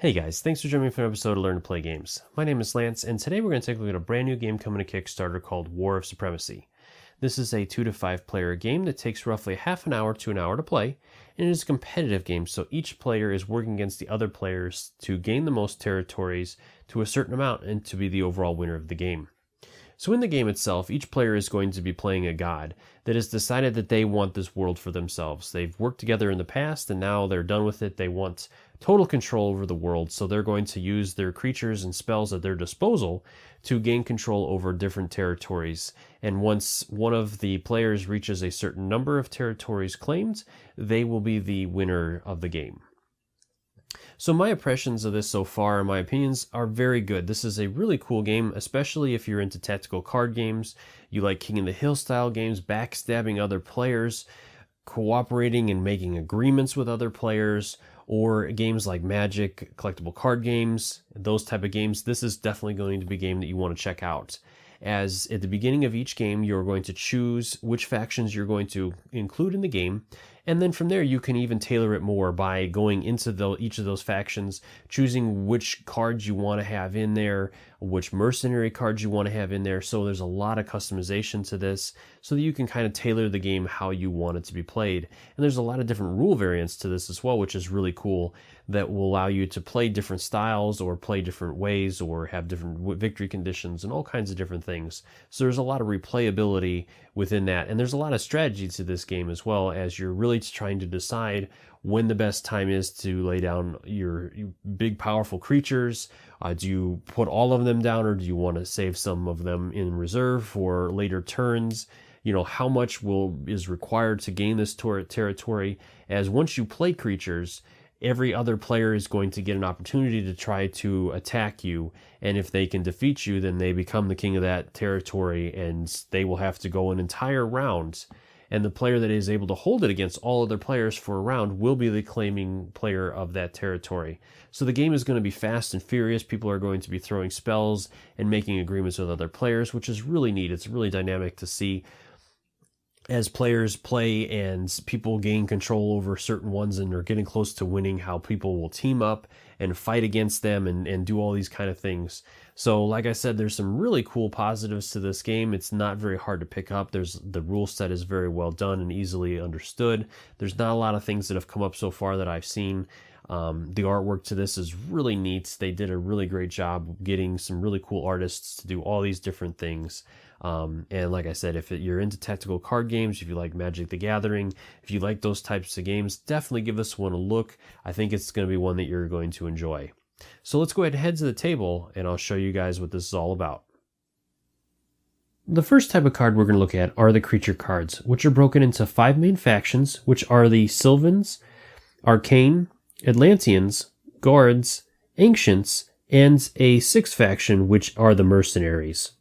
Hey guys, thanks for joining me for an episode of Learn to Play Games. My name is Lance, and today we're going to take a look at a brand new game coming to Kickstarter called War of Supremacy. This is a 2 to 5 player game that takes roughly half an hour to an hour to play, and it is a competitive game, so each player is working against the other players to gain the most territories to a certain amount and to be the overall winner of the game. So in the game itself, each player is going to be playing a god that has decided that they want this world for themselves. They've worked together in the past and now they're done with it. They want total control over the world, so they're going to use their creatures and spells at their disposal to gain control over different territories. And once one of the players reaches a certain number of territories claimed, they will be the winner of the game. So my impressions of this so far, and my opinions, are very good. This is a really cool game, especially if you're into tactical card games. You like King of the Hill style games, backstabbing other players, cooperating and making agreements with other players, or games like Magic, collectible card games, those type of games. This is definitely going to be a game that you want to check out. As at the beginning of each game, you're going to choose which factions you're going to include in the game, and then from there you can even tailor it more by going into each of those factions, choosing which cards you want to have in there, which mercenary cards you want to have in there. So there's a lot of customization to this so that you can kind of tailor the game how you want it to be played. And there's a lot of different rule variants to this as well, which is really cool, that will allow you to play different styles or play different ways or have different victory conditions and all kinds of different things. So there's a lot of replayability within that, and there's a lot of strategy to this game as well, as you're really trying to decide when the best time is to lay down your big powerful creatures. Do you put all of them down, or do you want to save some of them in reserve for later turns? You know, how much is required to gain this territory, as once you play creatures, every other player is going to get an opportunity to try to attack you, and if they can defeat you, then they become the king of that territory, and they will have to go an entire round, and the player that is able to hold it against all other players for a round will be the claiming player of that territory. So the game is going to be fast and furious. People are going to be throwing spells and making agreements with other players, which is really neat. It's really dynamic to see as players play and people gain control over certain ones and are getting close to winning, how people will team up and fight against them and do all these kind of things. So like I said, there's some really cool positives to this game. It's not very hard to pick up. The rule set is very well done and easily understood. There's not a lot of things that have come up so far that I've seen. The artwork to this is really neat. They did a really great job getting some really cool artists to do all these different things. And like I said, if you're into tactical card games, if you like Magic the Gathering, if you like those types of games, definitely give this one a look. I think it's going to be one that you're going to enjoy. So let's go ahead and head to the table, and I'll show you guys what this is all about. The first type of card we're going to look at are the creature cards, which are broken into 5 main factions, which are the Sylvans, Arcane, Atlanteans, Guards, Ancients, and a 6th faction, which are the Mercenaries.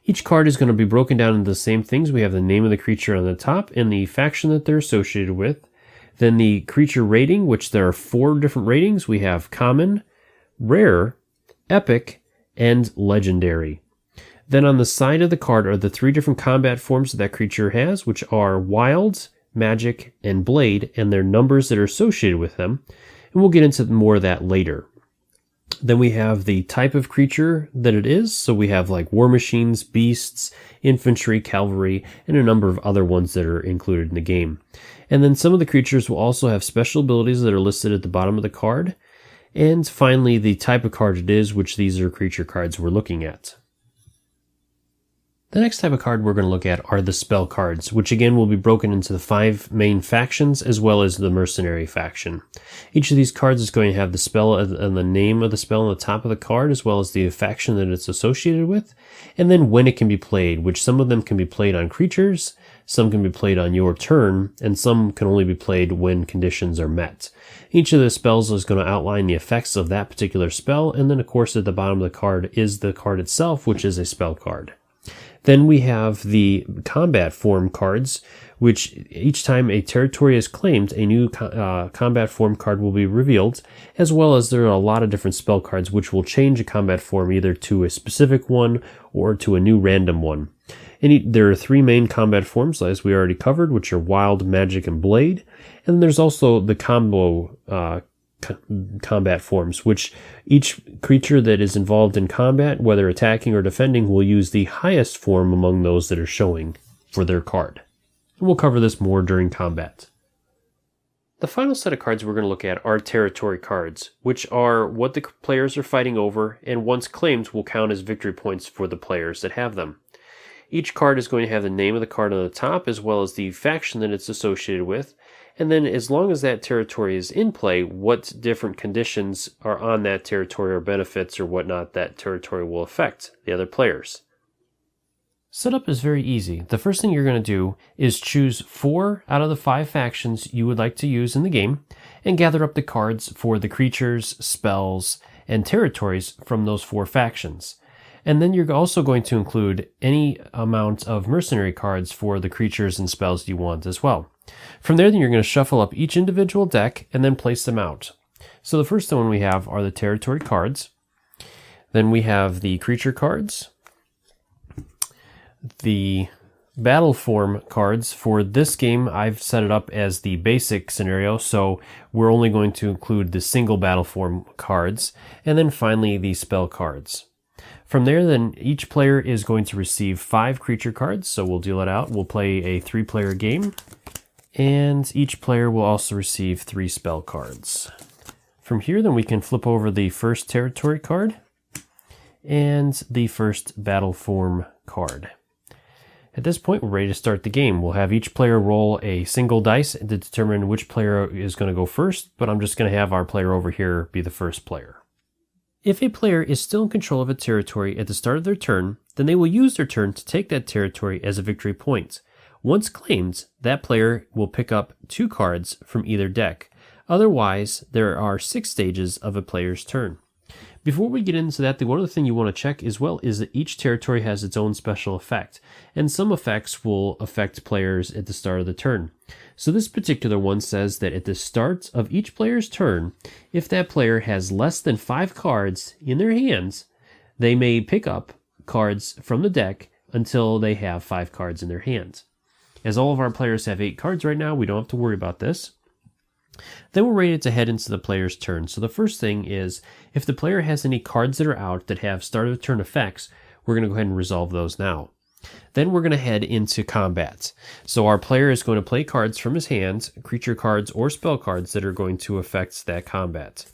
Each card is going to be broken down into the same things. We have the name of the creature on the top and the faction that they're associated with. Then the creature rating, which there are 4 different ratings. We have Common, Rare, Epic, and Legendary. Then on the side of the card are the 3 different combat forms that creature has, which are Wild, Magic, and Blade, and their numbers that are associated with them. And we'll get into more of that later. Then we have the type of creature that it is. So we have like war machines, beasts, infantry, cavalry, and a number of other ones that are included in the game. And then some of the creatures will also have special abilities that are listed at the bottom of the card. And finally, the type of card it is, which these are creature cards we're looking at. The next type of card we're going to look at are the spell cards, which again will be broken into the 5 main factions as well as the mercenary faction. Each of these cards is going to have the spell and the name of the spell on the top of the card, as well as the faction that it's associated with, and then when it can be played, which some of them can be played on creatures, some can be played on your turn, and some can only be played when conditions are met. Each of the spells is going to outline the effects of that particular spell, and then of course at the bottom of the card is the card itself, which is a spell card. Then we have the combat form cards, which each time a territory is claimed, a new combat form card will be revealed, as well as there are a lot of different spell cards which will change a combat form either to a specific one or to a new random one. There are 3 main combat forms, as we already covered, which are Wild, Magic, and Blade. And then there's also the combo combat forms, which each creature that is involved in combat, whether attacking or defending, will use the highest form among those that are showing for their card. And we'll cover this more during combat. The final set of cards we're going to look at are territory cards, which are what the players are fighting over, and once claimed will count as victory points for the players that have them. Each card is going to have the name of the card on the top, as well as the faction that it's associated with, and then as long as that territory is in play, what different conditions are on that territory or benefits or whatnot that territory will affect the other players. Setup is very easy. The first thing you're going to do is choose 4 out of the 5 factions you would like to use in the game and gather up the cards for the creatures, spells, and territories from those 4 factions. And then you're also going to include any amount of mercenary cards for the creatures and spells you want as well. From there, then you're going to shuffle up each individual deck and then place them out. So the first one we have are the territory cards. Then we have the creature cards. The battle form cards. For this game, I've set it up as the basic scenario, so we're only going to include the single battle form cards. And then finally, the spell cards. From there, then, each player is going to receive 5 creature cards, so we'll deal it out. We'll play a 3-player game, and each player will also receive 3 spell cards. From here, then, we can flip over the first territory card and the first battle form card. At this point, we're ready to start the game. We'll have each player roll a single dice to determine which player is going to go first, but I'm just going to have our player over here be the first player. If a player is still in control of a territory at the start of their turn, then they will use their turn to take that territory as a victory point. Once claimed, that player will pick up 2 cards from either deck. Otherwise, there are 6 stages of a player's turn. Before we get into that, the one other thing you want to check as well is that each territory has its own special effect, and some effects will affect players at the start of the turn. So this particular one says that at the start of each player's turn, if that player has less than 5 cards in their hands, they may pick up cards from the deck until they have 5 cards in their hands. As all of our players have 8 cards right now, we don't have to worry about this. Then we're ready to head into the player's turn. So the first thing is, if the player has any cards that are out that have start of turn effects, we're going to go ahead and resolve those now. Then we're going to head into combat. So our player is going to play cards from his hand, creature cards or spell cards that are going to affect that combat.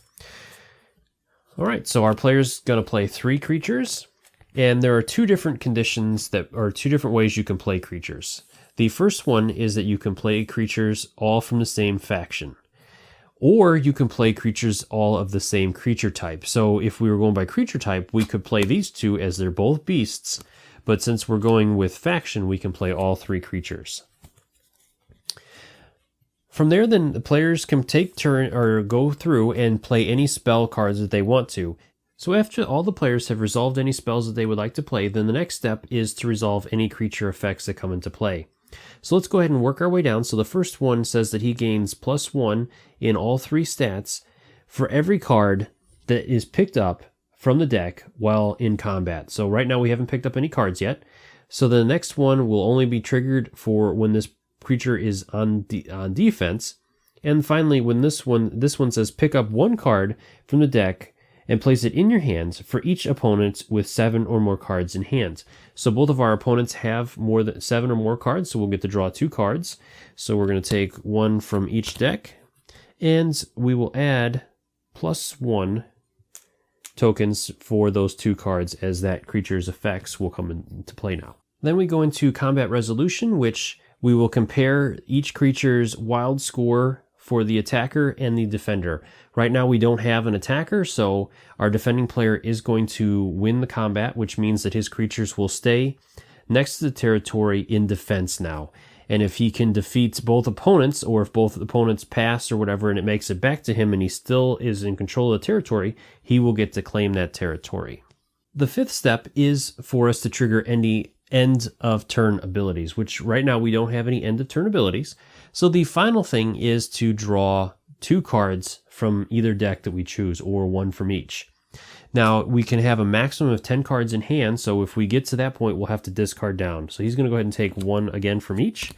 All right, so our player's going to play 3 creatures, and there are 2 different conditions that are 2 different ways you can play creatures. The first one is that you can play creatures all from the same faction. Or you can play creatures all of the same creature type. So if we were going by creature type, we could play these 2 as they're both beasts. But since we're going with faction, we can play all 3 creatures. From there, then, the players can take turn or go through and play any spell cards that they want to. So after all the players have resolved any spells that they would like to play, then the next step is to resolve any creature effects that come into play. So let's go ahead and work our way down. So the first one says that he gains +1 in all 3 stats for every card that is picked up from the deck while in combat. So right now we haven't picked up any cards yet. So the next one will only be triggered for when this creature is on defense. And finally, when this one says pick up 1 card from the deck and place it in your hands for each opponent with 7 or more cards in hand. So both of our opponents have more than 7 or more cards, so we'll get to draw 2 cards. So we're going to take 1 from each deck, and we will add +1 tokens for those 2 cards as that creature's effects will come into play now. Then we go into combat resolution, which we will compare each creature's wild score for the attacker and the defender. Right now we don't have an attacker, so our defending player is going to win the combat, which means that his creatures will stay next to the territory in defense now. And if he can defeat both opponents, or if both opponents pass or whatever, and it makes it back to him and he still is in control of the territory, he will get to claim that territory. The 5th step is for us to trigger any end of turn abilities, which right now we don't have any end of turn abilities. So the final thing is to draw 2 cards from either deck that we choose, or 1 from each. Now, we can have a maximum of 10 cards in hand, so if we get to that point, we'll have to discard down. So he's going to go ahead and take 1 again from each.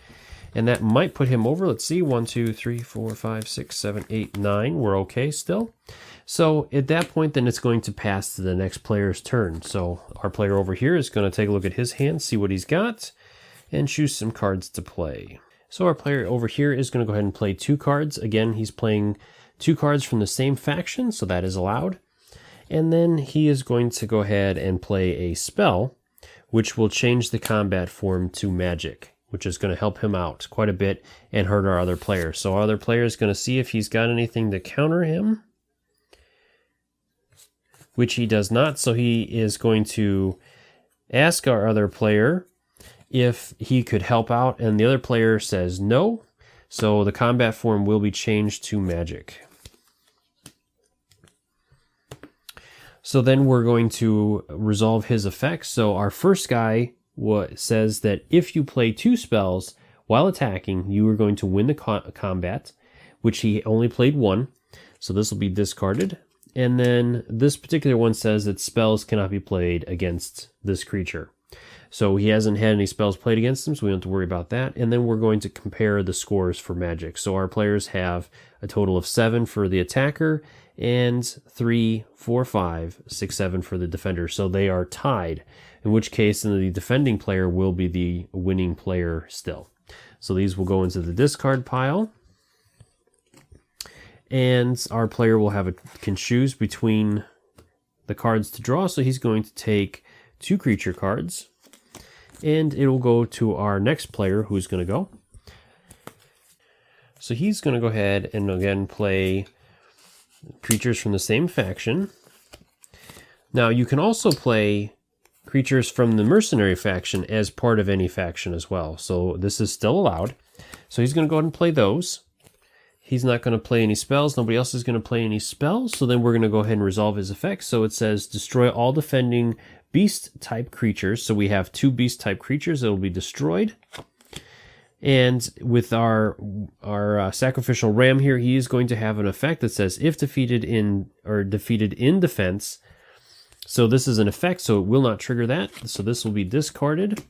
And that might put him over. Let's see, 1, 2, 3, 4, 5, 6, 7, 8, 9. We're okay still. So at that point, then it's going to pass to the next player's turn. So our player over here is going to take a look at his hand, see what he's got, and choose some cards to play. So our player over here is going to go ahead and play 2 cards. Again, he's playing 2 cards from the same faction, so that is allowed. And then he is going to go ahead and play a spell, which will change the combat form to magic, which is going to help him out quite a bit and hurt our other player. So our other player is going to see if he's got anything to counter him, which he does not. So he is going to ask our other player if he could help out, and the other player says no. So the combat form will be changed to magic. So then we're going to resolve his effects. So our first guy says that if you play 2 spells while attacking, you are going to win the combat, which he only played 1. So this will be discarded. And then this particular one says that spells cannot be played against this creature. So he hasn't had any spells played against him, so we don't have to worry about that. And then we're going to compare the scores for magic. So our players have a total of 7 for the attacker and 3, 4, 5, 6, 7 for the defender. So they are tied, in which case then the defending player will be the winning player still. So these will go into the discard pile. And our player will can choose between the cards to draw. So he's going to take 2 creature cards. And it will go to our next player, who's going to go. So he's going to go ahead and again play creatures from the same faction. Now you can also play creatures from the mercenary faction as part of any faction as well. So this is still allowed. So he's going to go ahead and play those. He's not going to play any spells. Nobody else is going to play any spells. So then we're going to go ahead and resolve his effects. So it says destroy all defending beast-type creatures. So we have 2 beast-type creatures that will be destroyed. And with our sacrificial ram here, he is going to have an effect that says if defeated in defense. So this is an effect, so it will not trigger that. So this will be discarded.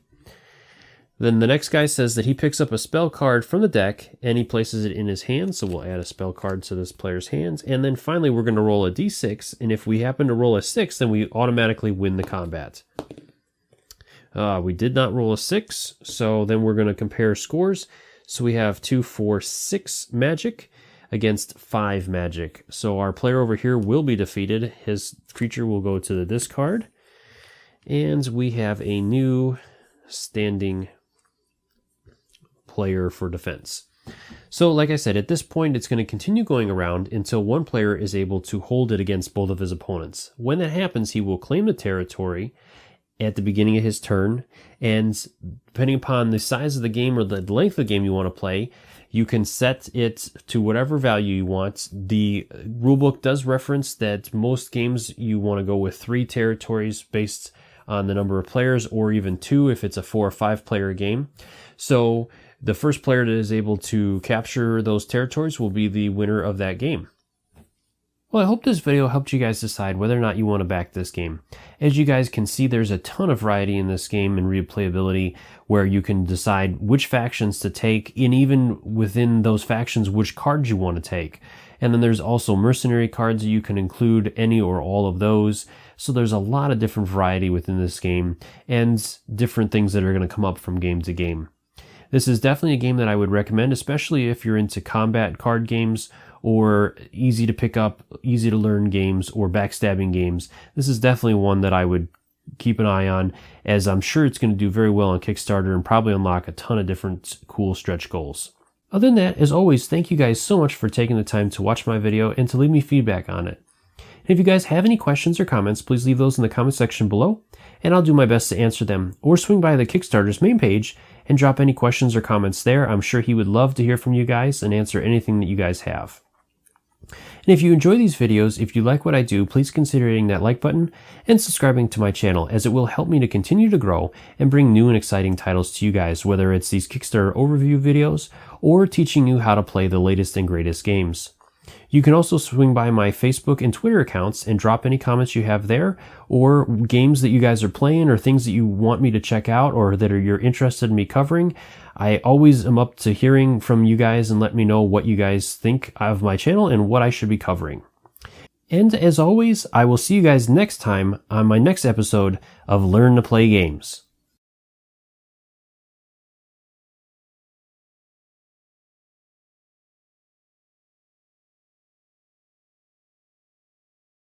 Then the next guy says that he picks up a spell card from the deck and he places it in his hand. So we'll add a spell card to this player's hands. And then finally, we're going to roll a d6. And if we happen to roll a 6, then we automatically win the combat. We did not roll a 6. So then we're going to compare scores. So we have 2, 4, 6 magic against 5 magic. So our player over here will be defeated. His creature will go to the discard. And we have a new standing player for defense. So like I said, at this point it's going to continue going around until one player is able to hold it against both of his opponents. When that happens, he will claim the territory at the beginning of his turn, and depending upon the size of the game or the length of the game you want to play, you can set it to whatever value you want. The rulebook does reference that most games you want to go with 3 territories based on the number of players, or even 2 if it's a 4 or 5 player game. So the first player that is able to capture those territories will be the winner of that game. Well, I hope this video helped you guys decide whether or not you want to back this game. As you guys can see, there's a ton of variety in this game and replayability where you can decide which factions to take, and even within those factions, which cards you want to take. And then there's also mercenary cards that you can include, any or all of those. So there's a lot of different variety within this game and different things that are going to come up from game to game. This is definitely a game that I would recommend, especially if you're into combat card games or easy to pick up, easy to learn games, or backstabbing games. This is definitely one that I would keep an eye on, as I'm sure it's going to do very well on Kickstarter and probably unlock a ton of different cool stretch goals. Other than that, as always, thank you guys so much for taking the time to watch my video and to leave me feedback on it. And if you guys have any questions or comments, please leave those in the comment section below, and I'll do my best to answer them, or swing by the Kickstarter's main page and drop any questions or comments there. I'm sure he would love to hear from you guys and answer anything that you guys have. And if you enjoy these videos, if you like what I do, please consider hitting that like button and subscribing to my channel, as it will help me to continue to grow and bring new and exciting titles to you guys, whether it's these Kickstarter overview videos or teaching you how to play the latest and greatest games. You can also swing by my Facebook and Twitter accounts and drop any comments you have there, or games that you guys are playing, or things that you want me to check out, or that you're interested in me covering. I always am up to hearing from you guys, and let me know what you guys think of my channel and what I should be covering. And as always, I will see you guys next time on my next episode of Learn to Play Games.